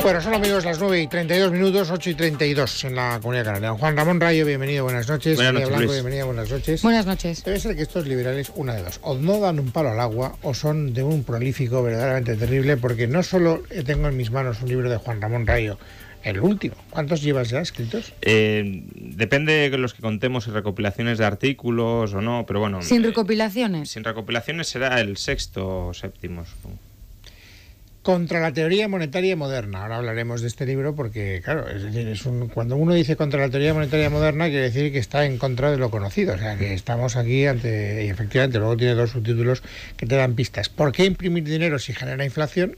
Bueno, son amigos las 9:32, 8:32 en la Comunidad Canaria. Juan Ramón Rayo, bienvenido, buenas noches. Buenas noches, Blanco, Luis. bienvenida, buenas noches. Buenas noches. Debe ser que estos liberales, una de dos, o no dan un palo al agua o son de un prolífico verdaderamente terrible, porque no solo tengo en mis manos un libro de Juan Ramón Rayo, el último. ¿Cuántos llevas ya escritos? Depende de los que contemos y recopilaciones de artículos o no, pero bueno. ¿Sin recopilaciones? Sin recopilaciones será el sexto o séptimo, supongo. Contra la teoría monetaria moderna. Ahora hablaremos de este libro porque, claro, es decir, cuando uno dice contra la teoría monetaria moderna, quiere decir que está en contra de lo conocido. O sea, que estamos aquí ante... Y efectivamente, luego tiene dos subtítulos que te dan pistas. ¿Por qué imprimir dinero si genera inflación?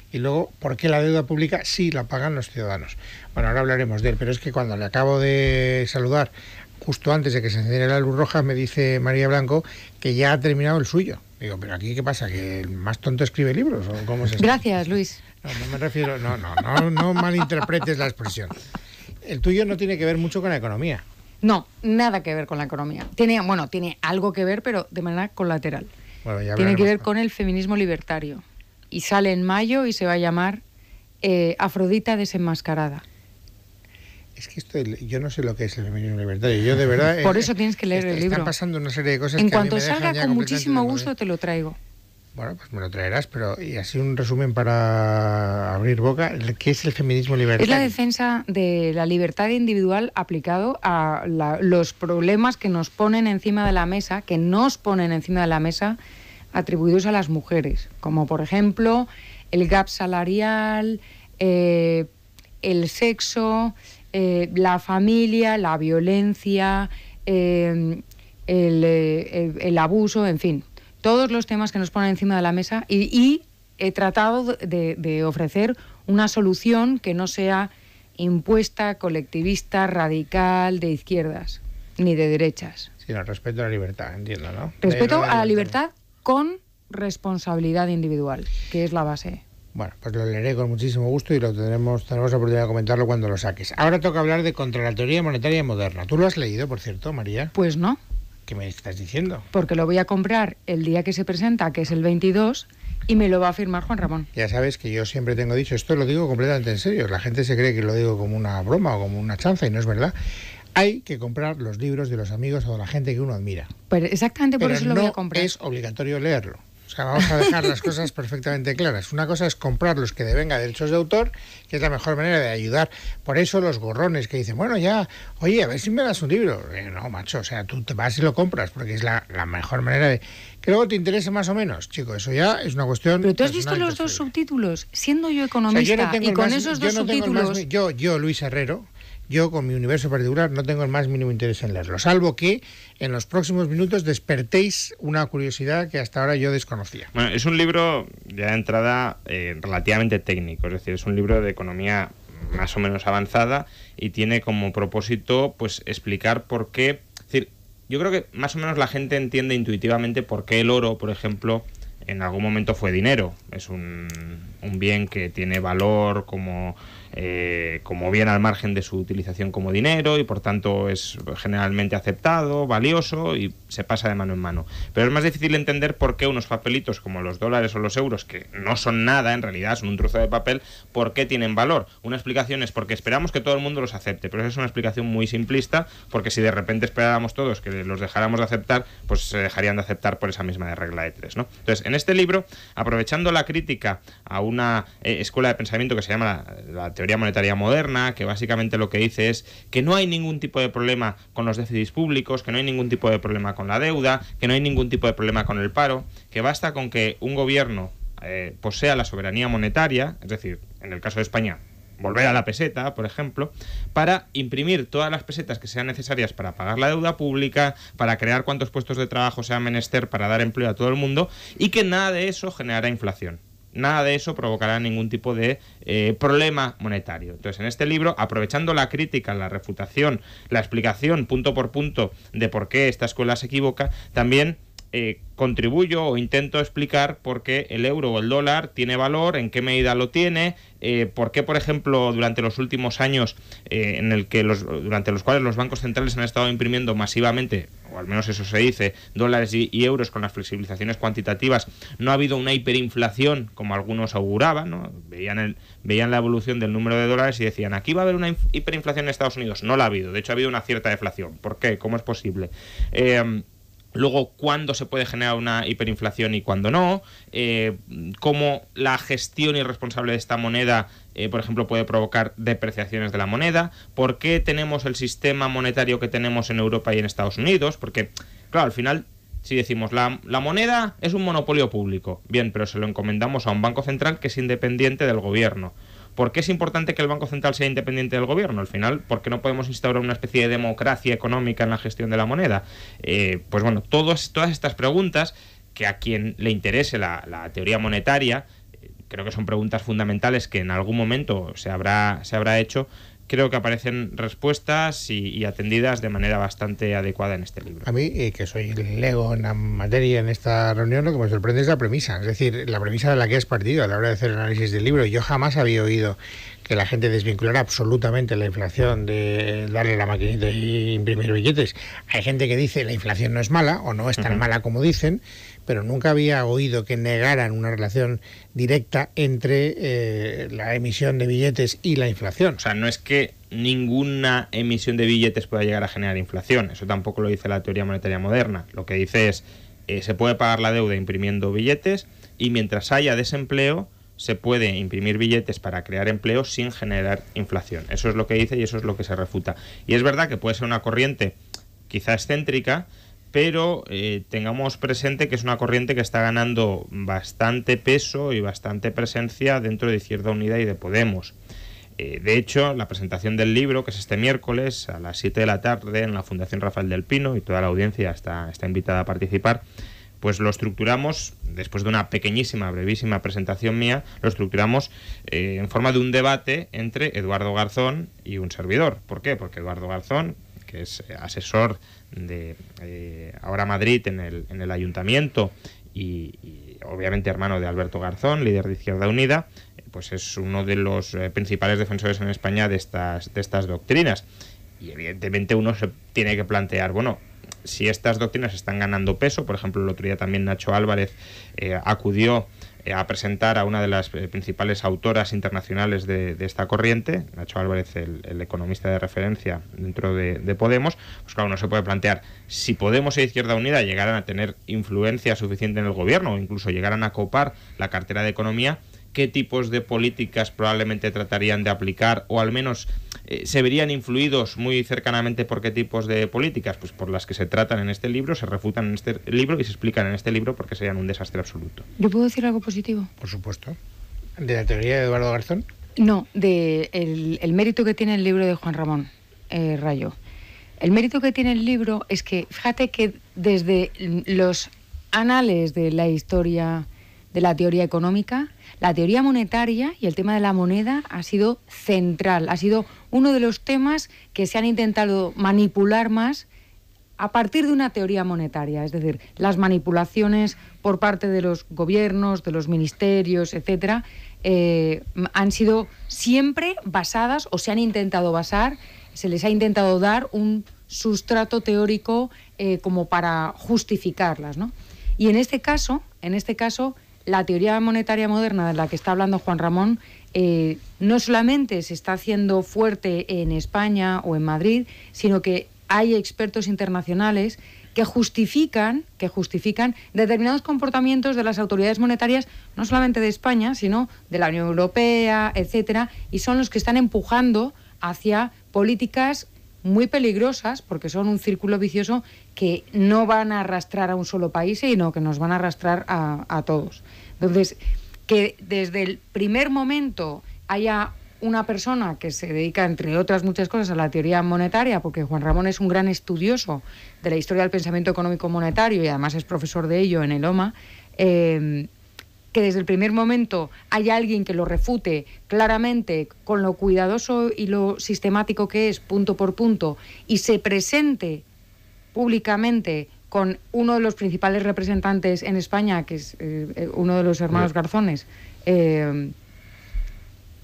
Y luego, ¿por qué la deuda pública sí la pagan los ciudadanos? Bueno, ahora hablaremos de él, pero es que cuando le acabo de saludar, justo antes de que se encendiera la luz roja, me dice María Blanco que ya ha terminado el suyo. Digo, ¿pero aquí qué pasa? ¿Que el más tonto escribe libros? ¿O cómo es esto? Gracias, Luis. No me refiero... No malinterpretes la expresión. El tuyo no tiene que ver mucho con la economía. No, nada que ver con la economía. Tiene algo que ver, pero de manera colateral. Bueno, ya tiene que ver hablaremos. con el feminismo libertario. Y sale en mayo y se va a llamar Afrodita desenmascarada. Es que yo no sé lo que es el feminismo libertario. Yo de verdad... Por eso tienes que leer el libro. Están pasando una serie de cosas En que a mí cuanto me dejan salga, ya con completamente muchísimo de gusto modo. te lo traigo. Bueno, pues me lo traerás, pero y así un resumen para abrir boca. ¿Qué es el feminismo libertario? Es la defensa de la libertad individual aplicado a los problemas que nos ponen encima de la mesa, atribuidos a las mujeres, como por ejemplo el gap salarial, el sexo, la familia, la violencia, el abuso, en fin, todos los temas que nos ponen encima de la mesa y he tratado de ofrecer una solución que no sea impuesta, colectivista, radical, de izquierdas ni de derechas. Sí, no, respeto a la libertad, entiendo, ¿no? Respeto a la libertad con responsabilidad individual, que es la base. Bueno, pues lo leeré con muchísimo gusto y tenemos la oportunidad de comentarlo cuando lo saques. Ahora toca hablar de Contra la teoría monetaria moderna. ¿Tú lo has leído, por cierto, María? Pues no, ¿Qué me estás diciendo? porque lo voy a comprar el día que se presenta, que es el 22, y me lo va a firmar Juan Ramón. Ya sabes que yo siempre tengo dicho, esto lo digo completamente en serio, la gente se cree que lo digo como una broma o como una chanza y no es verdad. Hay que comprar los libros de los amigos o de la gente que uno admira. Pero exactamente por Pero eso lo no voy a comprar. es obligatorio leerlo. O sea, vamos a dejar las cosas perfectamente claras. Una cosa es comprar los que devenga derechos de autor, que es la mejor manera de ayudar. Por eso los gorrones que dicen, bueno, ya, oye, a ver si me das un libro. No, macho, o sea, tú te vas y lo compras, porque es la mejor manera de... Que luego te interese más o menos, chico, eso ya es una cuestión... Pero tú has visto personal y los dos personal. subtítulos, siendo yo O sea, economista, yo no tengo y el con más- esos yo dos no tengo el más- subtítulos... yo, Luis Herrero, yo con mi universo particular no tengo el más mínimo interés en leerlo, salvo que en los próximos minutos despertéis una curiosidad que hasta ahora yo desconocía. Bueno, es un libro ya de entrada relativamente técnico, es decir, es un libro de economía más o menos avanzada y tiene como propósito pues explicar por qué, es decir, yo creo que más o menos la gente entiende intuitivamente por qué el oro, por ejemplo, en algún momento fue dinero. Es un bien que tiene valor como bien al margen de su utilización como dinero y por tanto es generalmente aceptado, valioso y se pasa de mano en mano. Pero es más difícil entender por qué unos papelitos como los dólares o los euros, que no son nada, en realidad son un trozo de papel, por qué tienen valor. Una explicación es porque esperamos que todo el mundo los acepte, pero esa es una explicación muy simplista, porque si de repente esperáramos todos que los dejáramos de aceptar, pues se dejarían de aceptar por esa misma regla de tres, ¿no? Entonces, en este libro, aprovechando la crítica a una escuela de pensamiento que se llama la teoría monetaria moderna, que básicamente lo que dice es que no hay ningún tipo de problema con los déficits públicos, que no hay ningún tipo de problema con la deuda, que no hay ningún tipo de problema con el paro, que basta con que un gobierno posea la soberanía monetaria, es decir, en el caso de España, volver a la peseta, por ejemplo, para imprimir todas las pesetas que sean necesarias para pagar la deuda pública, para crear cuantos puestos de trabajo sean menester para dar empleo a todo el mundo, y que nada de eso generará inflación. Nada de eso provocará ningún tipo de problema monetario. Entonces, en este libro, aprovechando la crítica, la refutación, la explicación punto por punto de por qué esta escuela se equivoca, también contribuyo o intento explicar por qué el euro o el dólar tiene valor, en qué medida lo tiene, por qué, por ejemplo, durante los últimos años durante los cuales los bancos centrales han estado imprimiendo masivamente, o al menos eso se dice, dólares y euros con las flexibilizaciones cuantitativas, no ha habido una hiperinflación como algunos auguraban, ¿no? Veían la evolución del número de dólares y decían, aquí va a haber una hiperinflación en Estados Unidos. No la ha habido, de hecho ha habido una cierta deflación. ¿Por qué? ¿Cómo es posible? Luego, ¿cuándo se puede generar una hiperinflación y cuándo no? ¿Cómo la gestión irresponsable de esta moneda, por ejemplo, puede provocar depreciaciones de la moneda? ¿Por qué tenemos el sistema monetario que tenemos en Europa y en Estados Unidos? Porque, claro, al final, si decimos la moneda es un monopolio público, bien, pero se lo encomendamos a un banco central que es independiente del gobierno. ¿Por qué es importante que el Banco Central sea independiente del gobierno? Al final, ¿por qué no podemos instaurar una especie de democracia económica en la gestión de la moneda? Pues bueno, todas estas preguntas, que a quien le interese la teoría monetaria, creo que son preguntas fundamentales que en algún momento se habrá hecho. Creo que aparecen respuestas y atendidas de manera bastante adecuada en este libro. A mí, que soy el lego en la materia en esta reunión, lo que me sorprende es la premisa. Es decir, la premisa de la que has partido a la hora de hacer el análisis del libro. Yo jamás había oído que la gente desvinculara absolutamente la inflación de darle la maquinita y imprimir billetes. Hay gente que dice la inflación no es mala o no es tan mala como dicen, pero nunca había oído que negaran una relación directa entre la emisión de billetes y la inflación. O sea, no es que ninguna emisión de billetes pueda llegar a generar inflación. Eso tampoco lo dice la teoría monetaria moderna. Lo que dice es, se puede pagar la deuda imprimiendo billetes y mientras haya desempleo, se puede imprimir billetes para crear empleo sin generar inflación. Eso es lo que dice y eso es lo que se refuta. Y es verdad que puede ser una corriente quizá excéntrica, pero tengamos presente que es una corriente que está ganando bastante peso y bastante presencia dentro de Izquierda Unida y de Podemos. De hecho, la presentación del libro, que es este miércoles a las 7 de la tarde en la Fundación Rafael del Pino, y toda la audiencia está invitada a participar, pues lo estructuramos, después de una pequeñísima, brevísima presentación mía, lo estructuramos en forma de un debate entre Eduardo Garzón y un servidor. ¿Por qué? Porque Eduardo Garzón, que es asesor de Ahora Madrid en el ayuntamiento y obviamente hermano de Alberto Garzón, líder de Izquierda Unida, pues es uno de los principales defensores en España de estas doctrinas. Y evidentemente uno se tiene que plantear, bueno, si estas doctrinas están ganando peso, por ejemplo, el otro día también Nacho Álvarez acudió a presentar a una de las principales autoras internacionales de esta corriente, Nacho Álvarez, el economista de referencia dentro de Podemos. Pues claro, uno se puede plantear, si Podemos e Izquierda Unida llegaran a tener influencia suficiente en el gobierno o incluso llegaran a copar la cartera de Economía, ¿qué tipos de políticas probablemente tratarían de aplicar o al menos se verían influidos muy cercanamente por qué tipos de políticas? Pues por las que se tratan en este libro, se refutan en este libro y se explican en este libro porque serían un desastre absoluto. ¿Yo puedo decir algo positivo? Por supuesto. ¿De la teoría de Eduardo Garzón? No, el mérito que tiene el libro de Juan Ramón Rayo. El mérito que tiene el libro es que, fíjate que desde los anales de la historia de la teoría económica, la teoría monetaria y el tema de la moneda ha sido central, ha sido uno de los temas que se han intentado manipular más a partir de una teoría monetaria, es decir, las manipulaciones por parte de los gobiernos, de los ministerios, etcétera, han sido siempre basadas o se han intentado basar, se les ha intentado dar un sustrato teórico como para justificarlas, ¿no? Y en este caso, la teoría monetaria moderna de la que está hablando Juan Ramón no solamente se está haciendo fuerte en España o en Madrid, sino que hay expertos internacionales que justifican determinados comportamientos de las autoridades monetarias, no solamente de España, sino de la Unión Europea, etcétera, y son los que están empujando hacia políticas muy peligrosas, porque son un círculo vicioso que no van a arrastrar a un solo país, sino que nos van a arrastrar a todos. Entonces, que desde el primer momento haya una persona que se dedica, entre otras muchas cosas, a la teoría monetaria, porque Juan Ramón es un gran estudioso de la historia del pensamiento económico monetario y además es profesor de ello en el OMA, que desde el primer momento haya alguien que lo refute claramente con lo cuidadoso y lo sistemático que es, punto por punto, y se presente públicamente con uno de los principales representantes en España, que es uno de los hermanos Garzones,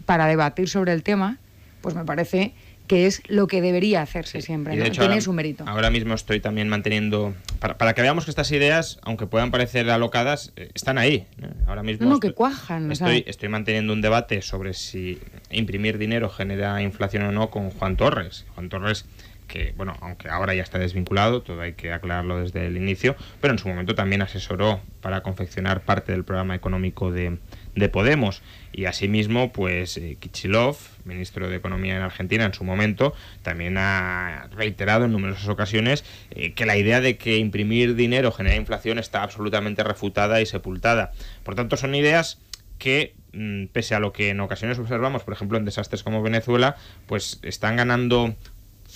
para debatir sobre el tema, pues me parece que es lo que debería hacerse siempre, y de ¿no? hecho, Tiene su mérito. Ahora mismo estoy también manteniendo, para que veamos que estas ideas, aunque puedan parecer alocadas, están ahí. Ahora mismo que cuajan. Estoy manteniendo un debate sobre si imprimir dinero genera inflación o no con Juan Torres. Juan Torres, que, bueno, aunque ahora ya está desvinculado, todo hay que aclararlo desde el inicio, pero en su momento también asesoró para confeccionar parte del programa económico de Podemos. Y asimismo, pues Kicillof, ministro de Economía en Argentina en su momento, también ha reiterado en numerosas ocasiones que la idea de que imprimir dinero genera inflación está absolutamente refutada y sepultada. Por tanto, son ideas que, pese a lo que en ocasiones observamos, por ejemplo, en desastres como Venezuela, pues están ganando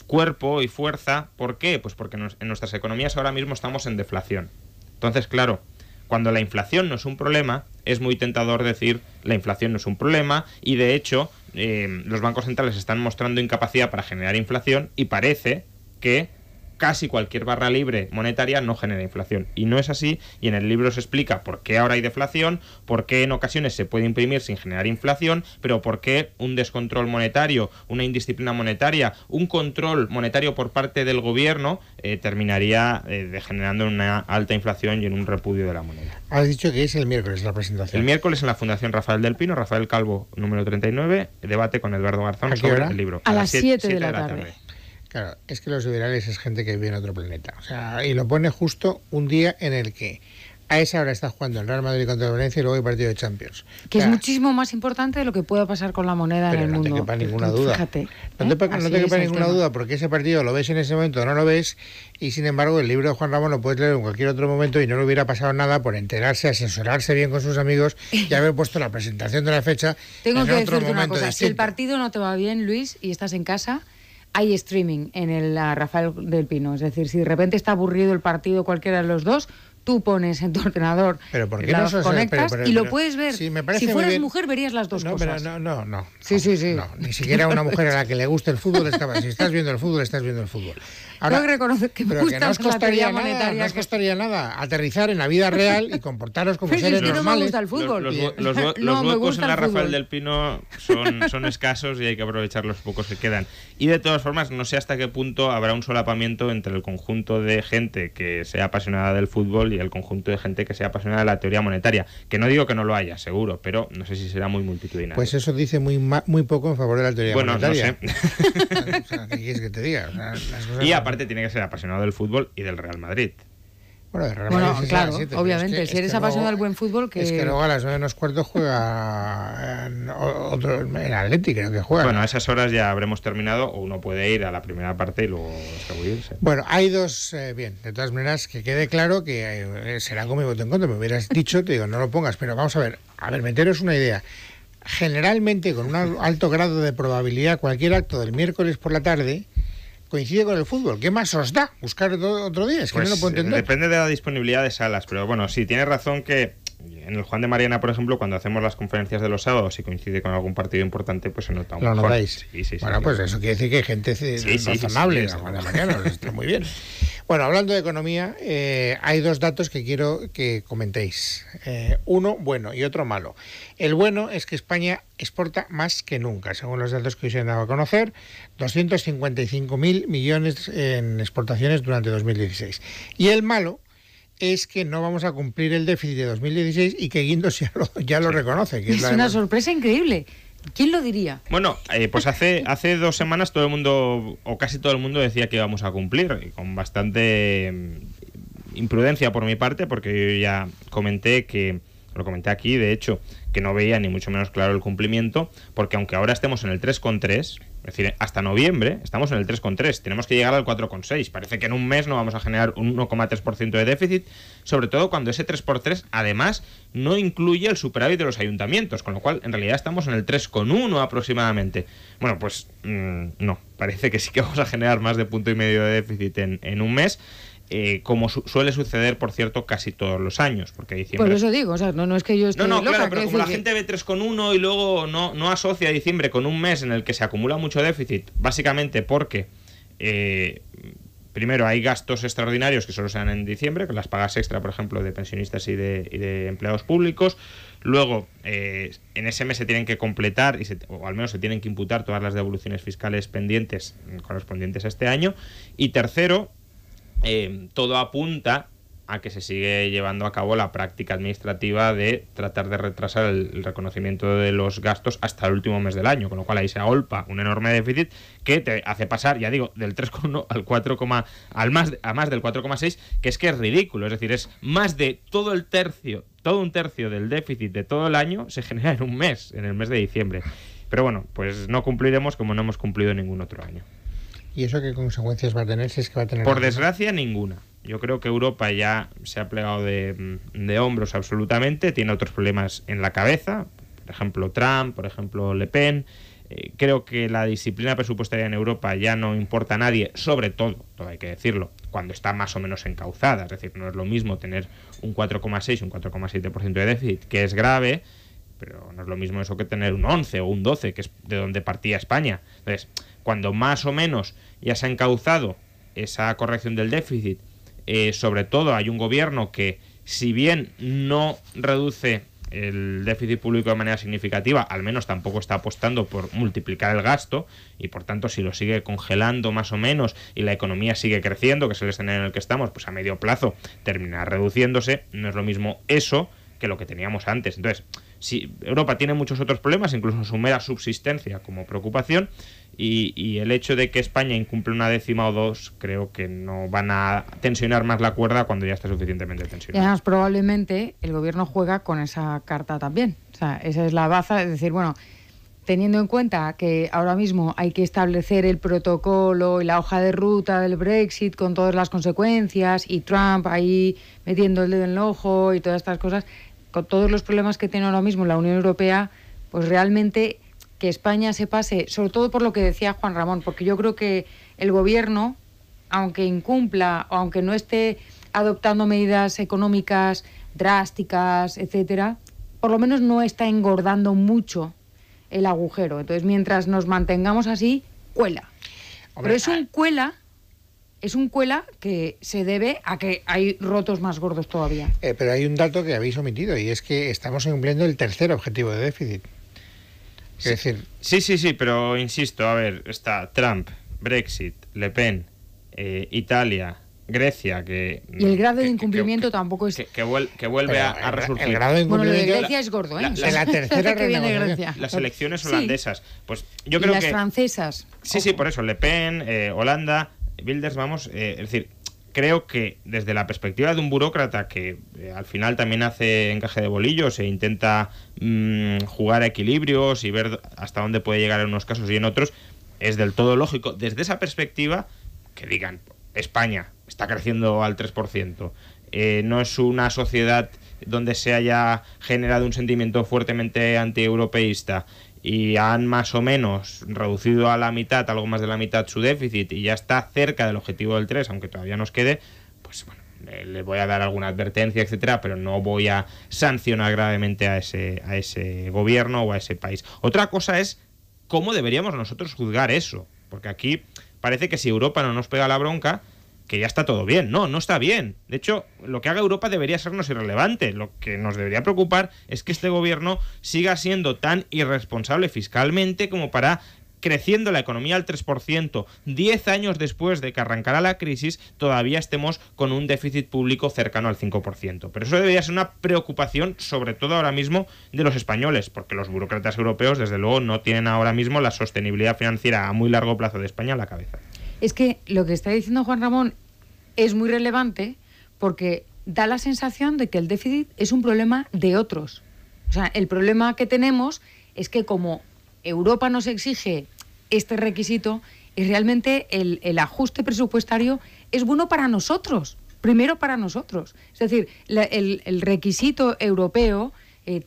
cuerpo y fuerza. ¿Por qué? Pues porque en nuestras economías ahora mismo estamos en deflación. Entonces, claro, cuando la inflación no es un problema, es muy tentador decir la inflación no es un problema, y de hecho los bancos centrales están mostrando incapacidad para generar inflación, y parece que casi cualquier barra libre monetaria no genera inflación. Y no es así, y en el libro se explica por qué ahora hay deflación, por qué en ocasiones se puede imprimir sin generar inflación, pero por qué un descontrol monetario, una indisciplina monetaria, un control monetario por parte del gobierno terminaría degenerando en una alta inflación y en un repudio de la moneda. Has dicho que es el miércoles la presentación. El miércoles en la Fundación Rafael del Pino, Rafael Calvo, número 39, debate con Eduardo Garzón sobre el libro. A las 7 de la tarde. Claro, es que los liberales es gente que vive en otro planeta. O sea, y lo pone justo un día en el que a esa hora está jugando el Real Madrid contra el Valencia y luego hay partido de Champions. Que es muchísimo más importante de lo que pueda pasar con la moneda en el mundo. No te quepa ninguna duda. Fíjate. No te quepa ninguna duda, porque ese partido lo ves en ese momento, no lo ves, y sin embargo el libro de Juan Ramón lo puedes leer en cualquier otro momento y no le hubiera pasado nada por enterarse, asesorarse bien con sus amigos y haber puesto la presentación de la fecha. Tengo que otro decirte una momento cosa, distinto. si el partido no te va bien, Luis, y estás en casa, hay streaming en el Rafael del Pino. Es decir, si de repente está aburrido el partido cualquiera de los dos, tú pones en tu ordenador, pero ¿por qué los no conectas y lo puedes ver. Sí, si fueras mujer verías las dos cosas. Pero no. Sí. No, ni siquiera una mujer a la que le guste el fútbol es capaz. Si estás viendo el fútbol, estás viendo el fútbol. Ahora, tengo que reconocer que me gusta no os costaría la monetaria. Nada, no os costaría nada aterrizar en la vida real y comportaros como seres normales. normales. No me gusta el fútbol. Los huecos en la Rafael del Pino son escasos y hay que aprovechar los pocos que quedan. Y de todas formas, no sé hasta qué punto habrá un solapamiento entre el conjunto de gente que sea apasionada del fútbol y el conjunto de gente que sea apasionada de la teoría monetaria. Que no digo que no lo haya, seguro, pero no sé si será muy multitudinario. Pues eso dice muy poco en favor de la teoría monetaria. No sé. O sea, ¿qué quieres que te diga? O sea, las cosas y aparte tiene que ser apasionado del fútbol y del Real Madrid. Bueno, de Real Madrid claro, obviamente, si eres apasionado del buen fútbol, que... Es que luego a las 9:15 juega el Atleti, creo que juega. Bueno, a esas horas ya habremos terminado, o uno puede ir a la primera parte y luego escabullirse. Bueno, hay dos... bien, de todas maneras, que quede claro que será con mi voto en contra. Me hubieras dicho, te digo, no lo pongas, pero vamos a ver, meteros una idea. Generalmente, con un alto grado de probabilidad, cualquier acto del miércoles por la tarde coincide con el fútbol. ¿Qué más os da buscar otro día? Es que pues no lo puedo entender. Depende de la disponibilidad de salas, pero bueno, sí, tienes razón que en el Juan de Mariana, por ejemplo, cuando hacemos las conferencias de los sábados y coincide con algún partido importante, pues se nota un ¿Lo mejor. notáis? Sí, bueno, pues eso quiere decir que hay gente razonable en el Juan de Mariana, está muy bien. Bueno, hablando de economía, hay dos datos que quiero que comentéis. Uno bueno y otro malo. El bueno es que España exporta más que nunca, según los datos que hoy se han dado a conocer, 255.000 millones en exportaciones durante 2016. Y el malo es que no vamos a cumplir el déficit de 2016 y que Guindos ya lo reconoce. Que es una sorpresa increíble. ¿Quién lo diría? Bueno, pues hace 2 semanas todo el mundo, o casi todo el mundo, decía que íbamos a cumplir, y con bastante imprudencia por mi parte, porque yo ya lo comenté aquí, de hecho, que no veía ni mucho menos claro el cumplimiento, porque aunque ahora estemos en el 3,3, es decir, hasta noviembre estamos en el 3,3, tenemos que llegar al 4,6, parece que en un mes no vamos a generar un 1,3% de déficit, sobre todo cuando ese 3x3 además no incluye el superávit de los ayuntamientos, con lo cual en realidad estamos en el 3,1 aproximadamente. Bueno, pues no, parece que sí que vamos a generar más de 1,5 de déficit en un mes. Como suele suceder, por cierto, casi todos los años, porque diciembre... Por eso digo, o sea, no es que yo esté loca, claro, pero como la gente ve 3,1 y luego no asocia diciembre con un mes en el que se acumula mucho déficit, básicamente porque primero, hay gastos extraordinarios que solo se dan en diciembre, con las pagas extra, por ejemplo, de pensionistas y de empleados públicos. Luego, en ese mes se tienen que completar, o al menos se tienen que imputar todas las devoluciones fiscales pendientes correspondientes a este año. Y tercero, todo apunta a que se sigue llevando a cabo la práctica administrativa de tratar de retrasar el reconocimiento de los gastos hasta el último mes del año, con lo cual ahí se agolpa un enorme déficit que te hace pasar, ya digo, del 3,1 al 4, a más del 4,6, que es ridículo. Es decir, es más de todo un tercio del déficit de todo el año se genera en un mes, en el mes de diciembre. Pero bueno, pues no cumpliremos como no hemos cumplido ningún otro año. ¿Y eso qué consecuencias va a tener? Si es que va a tener... Por desgracia, ninguna. Yo creo que Europa ya se ha plegado de hombros absolutamente, tiene otros problemas en la cabeza, por ejemplo Trump, por ejemplo Le Pen. Creo que la disciplina presupuestaria en Europa ya no importa a nadie, sobre todo hay que decirlo, cuando está más o menos encauzada. Es decir, no es lo mismo tener un 4,6, un 4,7% de déficit, que es grave, pero no es lo mismo eso que tener un 11 o un 12, que es de donde partía España. Entonces, cuando más o menos ya se ha encauzado esa corrección del déficit, sobre todo hay un gobierno que, si bien no reduce el déficit público de manera significativa, al menos tampoco está apostando por multiplicar el gasto, y por tanto si lo sigue congelando más o menos y la economía sigue creciendo, que es el escenario en el que estamos, pues a medio plazo terminará reduciéndose. No es lo mismo eso que lo que teníamos antes. Entonces, si Europa tiene muchos otros problemas, incluso su mera subsistencia como preocupación, y el hecho de que España incumple una décima o dos, creo que no van a tensionar más la cuerda cuando ya está suficientemente tensionada. Y además, probablemente el gobierno juega con esa carta también. O sea, esa es la baza, es decir, bueno, teniendo en cuenta que ahora mismo hay que establecer el protocolo y la hoja de ruta del Brexit con todas las consecuencias, y Trump ahí metiendo el dedo en el ojo y todas estas cosas, con todos los problemas que tiene ahora mismo la Unión Europea, pues realmente que España se pase, sobre todo por lo que decía Juan Ramón, porque yo creo que el gobierno, aunque incumpla o aunque no esté adoptando medidas económicas drásticas, etcétera, por lo menos no está engordando mucho el agujero. Entonces, mientras nos mantengamos así, cuela. Hombre, pero es un cuela que se debe a que hay rotos más gordos todavía. Pero hay un dato que habéis omitido, y es que estamos incumpliendo el tercer objetivo de déficit. Sí, es decir, sí, pero insisto, a ver, está Trump, Brexit, Le Pen, Italia, Grecia, que... Y el grado de incumplimiento tampoco es... Que vuelve a resurgir. El grado de incumplimiento... Bueno, lo de Grecia es gordo, ¿eh? La tercera renegociación. Las elecciones holandesas. Sí. Pues yo y creo las que... francesas. Sí, por eso, Le Pen, Holanda, Wilders, vamos... es decir, creo que desde la perspectiva de un burócrata que al final también hace encaje de bolillos e intenta jugar a equilibrios y ver hasta dónde puede llegar en unos casos y en otros, es del todo lógico desde esa perspectiva que digan: España está creciendo al 3%, no es una sociedad donde se haya generado un sentimiento fuertemente antieuropeísta y han más o menos reducido a la mitad, algo más de la mitad, su déficit, y ya está cerca del objetivo del 3, aunque todavía nos quede, pues bueno, le voy a dar alguna advertencia, etcétera, pero no voy a sancionar gravemente a ese gobierno o a ese país. Otra cosa es cómo deberíamos nosotros juzgar eso, porque aquí parece que si Europa no nos pega la bronca, que ya está todo bien. No está bien. De hecho, lo que haga Europa debería sernos irrelevante. Lo que nos debería preocupar es que este gobierno siga siendo tan irresponsable fiscalmente como para, creciendo la economía al 3%, 10 años después de que arrancara la crisis, todavía estemos con un déficit público cercano al 5%. Pero eso debería ser una preocupación, sobre todo ahora mismo, de los españoles, porque los burócratas europeos, desde luego, no tienen ahora mismo la sostenibilidad financiera a muy largo plazo de España en la cabeza. Es que lo que está diciendo Juan Ramón es muy relevante, porque da la sensación de que el déficit es un problema de otros. O sea, el problema que tenemos es que como Europa nos exige este requisito, y realmente el ajuste presupuestario es bueno para nosotros, primero para nosotros. Es decir, el requisito europeo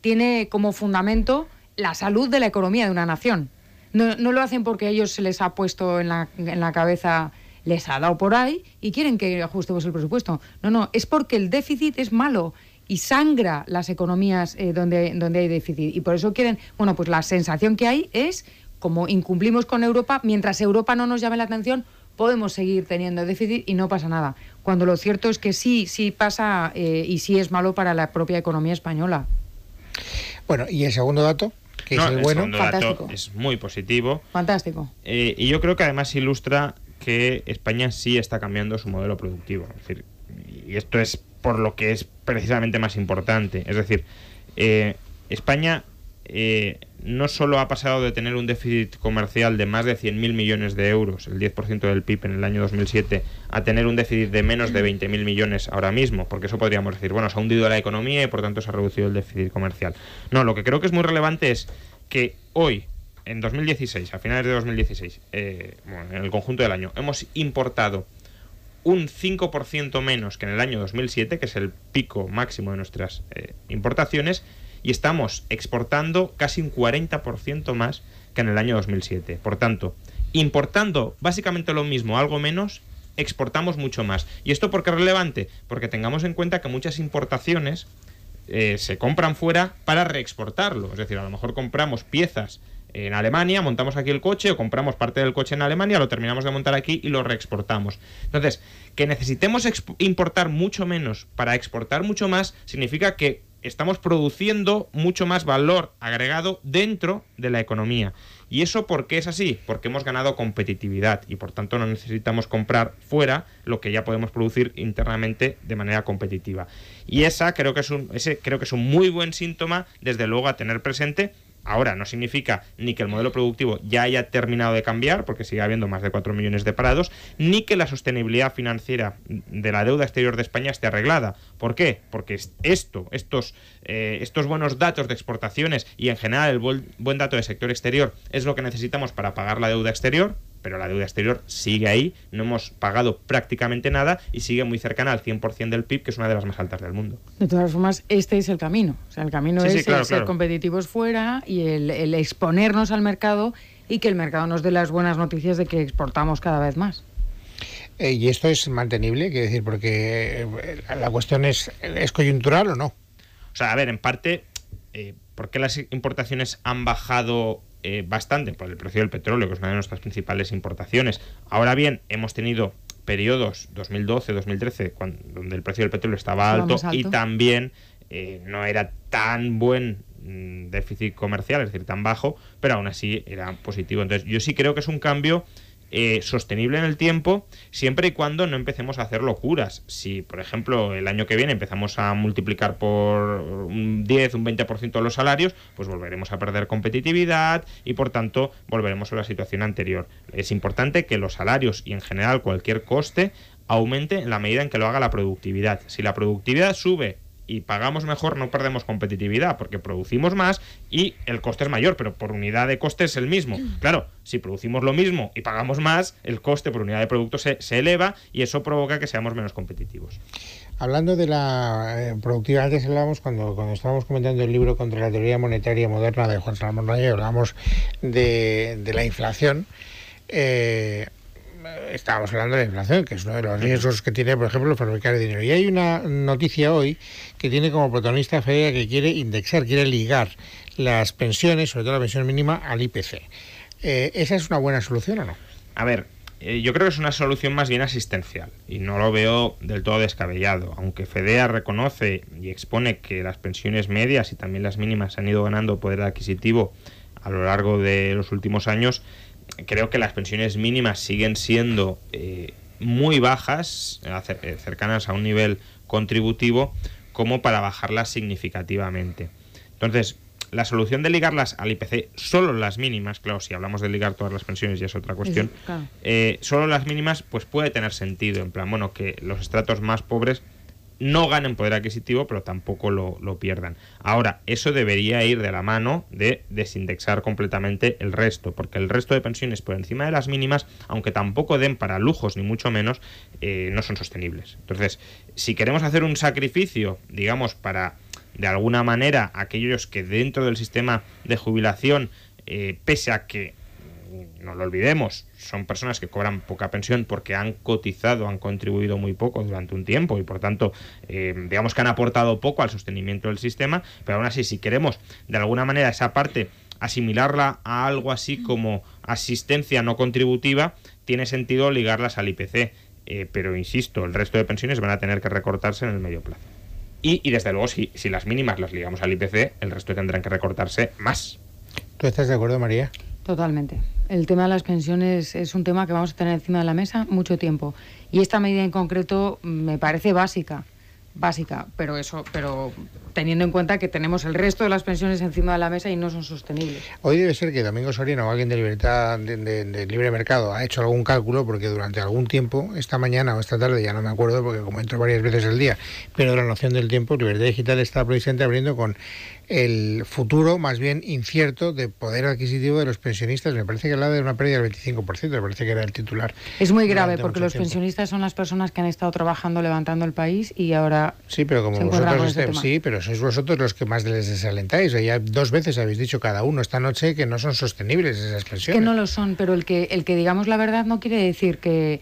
tiene como fundamento la salud de la economía de una nación. No lo hacen porque a ellos se les ha puesto en la cabeza, les ha dado por ahí y quieren que ajustemos el presupuesto. No, es porque el déficit es malo y sangra las economías donde hay déficit. Y por eso quieren... Bueno, pues la sensación que hay es, como incumplimos con Europa, mientras Europa no nos llame la atención, podemos seguir teniendo déficit y no pasa nada. Cuando lo cierto es que sí pasa y sí es malo para la propia economía española. Bueno, y el segundo dato, que es el bueno. El segundo dato es muy positivo. Fantástico. Y yo creo que además ilustra que España sí está cambiando su modelo productivo. Es decir, y esto es por lo que es precisamente más importante. Es decir, España no solo ha pasado de tener un déficit comercial de más de 100.000 millones de euros, el 10% del PIB en el año 2007, a tener un déficit de menos de 20.000 millones ahora mismo, porque eso podríamos decir, bueno, se ha hundido la economía y por tanto se ha reducido el déficit comercial. No, lo que creo que es muy relevante es que hoy, en 2016, a finales de 2016, bueno, en el conjunto del año, hemos importado un 5% menos que en el año 2007, que es el pico máximo de nuestras importaciones, y estamos exportando casi un 40% más que en el año 2007. Por tanto, importando básicamente lo mismo, algo menos, exportamos mucho más. ¿Y esto por qué es relevante? Porque tengamos en cuenta que muchas importaciones se compran fuera para reexportarlo. Es decir, a lo mejor compramos piezas en Alemania, montamos aquí el coche, o compramos parte del coche en Alemania, lo terminamos de montar aquí y lo reexportamos. Entonces, que necesitemos importar mucho menos para exportar mucho más, significa que estamos produciendo mucho más valor agregado dentro de la economía. ¿Y eso por qué es así? Porque hemos ganado competitividad y por tanto no necesitamos comprar fuera lo que ya podemos producir internamente de manera competitiva. Y ese creo que es un muy buen síntoma, desde luego, a tener presente. Ahora, no significa ni que el modelo productivo ya haya terminado de cambiar, porque sigue habiendo más de 4 millones de parados, ni que la sostenibilidad financiera de la deuda exterior de España esté arreglada. ¿Por qué? Porque estos buenos datos de exportaciones y en general el buen dato del sector exterior es lo que necesitamos para pagar la deuda exterior, pero la deuda exterior sigue ahí, no hemos pagado prácticamente nada y sigue muy cercana al 100% del PIB, que es una de las más altas del mundo. De todas formas, este es el camino. O sea, el camino es ser competitivos fuera y el exponernos al mercado y que el mercado nos dé las buenas noticias de que exportamos cada vez más. ¿Y esto es mantenible? Quiero decir, porque la cuestión es coyuntural o no. O sea, a ver, en parte, ¿por qué las importaciones han bajado bastante? Por el precio del petróleo, que es una de nuestras principales importaciones. Ahora bien, hemos tenido periodos 2012, 2013, donde el precio del petróleo estaba alto y también no era tan buen déficit comercial, es decir, tan bajo, pero aún así era positivo. Entonces, yo sí creo que es un cambio sostenible en el tiempo, siempre y cuando no empecemos a hacer locuras. Si, por ejemplo, el año que viene empezamos a multiplicar por un 10, un 20% los salarios, pues volveremos a perder competitividad y, por tanto, volveremos a la situación anterior. Es importante que los salarios y, en general, cualquier coste aumente en la medida en que lo haga la productividad. Si la productividad sube y pagamos mejor, no perdemos competitividad porque producimos más y el coste es mayor, pero por unidad de coste es el mismo. Claro, si producimos lo mismo y pagamos más, el coste por unidad de producto se eleva y eso provoca que seamos menos competitivos. Hablando de la productividad, antes hablábamos, cuando estábamos comentando el libro Contra la teoría monetaria moderna de Juan Ramón Rayo, hablábamos de la inflación. Estábamos hablando de la inflación, que es uno de los riesgos que tiene, por ejemplo, el fabricar dinero. Y hay una noticia hoy que tiene como protagonista Fedea, que quiere indexar, quiere ligar las pensiones, sobre todo la pensión mínima, al IPC. ¿Esa es una buena solución o no? A ver, yo creo que es una solución más bien asistencial y no lo veo del todo descabellado. Aunque Fedea reconoce y expone que las pensiones medias y también las mínimas han ido ganando poder adquisitivo a lo largo de los últimos años, creo que las pensiones mínimas siguen siendo muy bajas, cercanas a un nivel contributivo, como para bajarlas significativamente. Entonces, la solución de ligarlas al IPC, solo las mínimas, claro, si hablamos de ligar todas las pensiones ya es otra cuestión, claro. Solo las mínimas, pues puede tener sentido, en plan, bueno, que los estratos más pobres no ganen poder adquisitivo, pero tampoco lo pierdan. Ahora, eso debería ir de la mano de desindexar completamente el resto, porque el resto de pensiones por encima de las mínimas, aunque tampoco den para lujos ni mucho menos, no son sostenibles. Entonces, si queremos hacer un sacrificio, digamos, para, de alguna manera, aquellos que dentro del sistema de jubilación, pese a que, no lo olvidemos, son personas que cobran poca pensión porque han cotizado, han contribuido muy poco durante un tiempo y por tanto digamos que han aportado poco al sostenimiento del sistema, pero aún así, si queremos de alguna manera esa parte asimilarla a algo así como asistencia no contributiva, tiene sentido ligarlas al IPC. Pero insisto, el resto de pensiones van a tener que recortarse en el medio plazo. Y desde luego, si las mínimas las ligamos al IPC, el resto tendrán que recortarse más. ¿Tú estás de acuerdo, María? Totalmente. El tema de las pensiones es un tema que vamos a tener encima de la mesa mucho tiempo. Y esta medida en concreto me parece básica, pero teniendo en cuenta que tenemos el resto de las pensiones encima de la mesa y no son sostenibles. Hoy debe ser que Domingo Soriano o alguien de Libertad de Libre Mercado ha hecho algún cálculo, porque durante algún tiempo, esta mañana o esta tarde, ya no me acuerdo porque como entro varias veces al día, pero la noción del tiempo, Libertad Digital está precisamente abriendo con el futuro más bien incierto de poder adquisitivo de los pensionistas. Me parece que hablaba de una pérdida del 25%, me parece que era el titular. Es muy grave porque los pensionistas son las personas que han estado trabajando, levantando el país y ahora sí, pero como vosotros sí, pero sois vosotros los que más les desalentáis. Ya 2 veces habéis dicho cada uno esta noche que no son sostenibles esas pensiones. Que no lo son, pero el que digamos la verdad no quiere decir que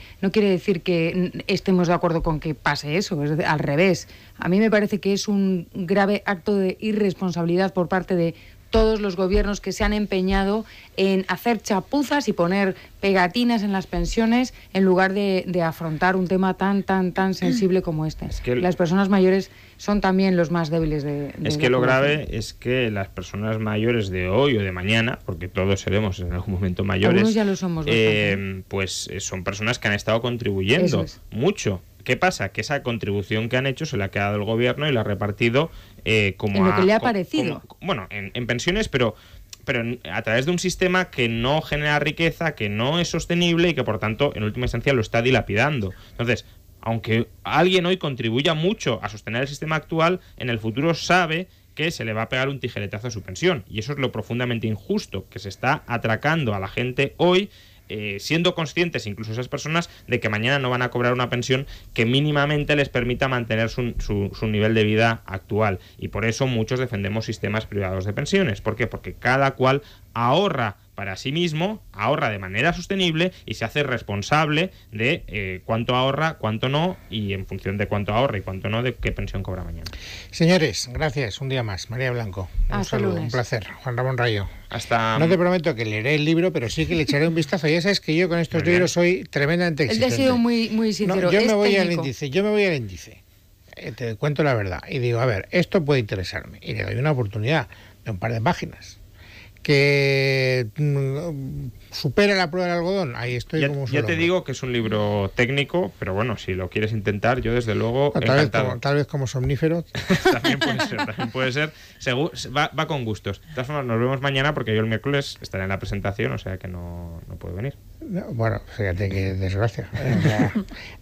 estemos de acuerdo con que pase eso, es al revés. A mí me parece que es un grave acto de irresponsabilidad por parte de todos los gobiernos que se han empeñado en hacer chapuzas y poner pegatinas en las pensiones en lugar de afrontar un tema tan sensible como este. Es que las personas mayores son también los más débiles de es que lo grave es que las personas mayores de hoy o de mañana, porque todos seremos en algún momento mayores, algunos ya lo somos bastante, pues son personas que han estado contribuyendo mucho. ¿Qué pasa? Que esa contribución que han hecho se la ha quedado el gobierno y la ha repartido como en lo que le ha parecido. Bueno, en pensiones, pero a través de un sistema que no genera riqueza, que no es sostenible y que por tanto en última instancia lo está dilapidando. Entonces, aunque alguien hoy contribuya mucho a sostener el sistema actual, en el futuro sabe que se le va a pegar un tijeretazo a su pensión. Y eso es lo profundamente injusto, que se está atracando a la gente hoy, siendo conscientes incluso esas personas de que mañana no van a cobrar una pensión que mínimamente les permita mantener su nivel de vida actual. Y por eso muchos defendemos sistemas privados de pensiones. ¿Por qué? Porque cada cual ahorra para sí mismo, ahorra de manera sostenible y se hace responsable de cuánto ahorra, cuánto no, y en función de cuánto ahorra y cuánto no, de qué pensión cobra mañana. Señores, gracias, un día más. María Blanco, un saludo, un placer. Juan Ramón Rayo. No te prometo que leeré el libro, pero sí que le echaré un vistazo. Ya sabes que yo con estos libros soy tremendamente exigente. Él ha sido muy sincero. No, yo me voy al índice. Te cuento la verdad y digo, a ver, esto puede interesarme. Y le doy una oportunidad de un par de páginas. Que supera la prueba del algodón, ahí estoy ya te digo que es un libro técnico, pero bueno, si lo quieres intentar, yo desde luego tal vez como somnífero. También puede ser. Va con gustos. De todas formas, nos vemos mañana porque yo el miércoles estaré en la presentación, o sea que no puedo venir. Bueno, fíjate qué desgracia.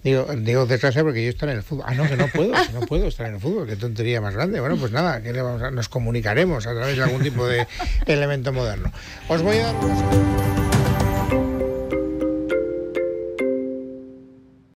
Digo desgracia porque yo estaré en el fútbol. Que no puedo estar en el fútbol, qué tontería más grande. Bueno, pues nada, nos comunicaremos a través de algún tipo de elemento moderno. Os voy a dar unos...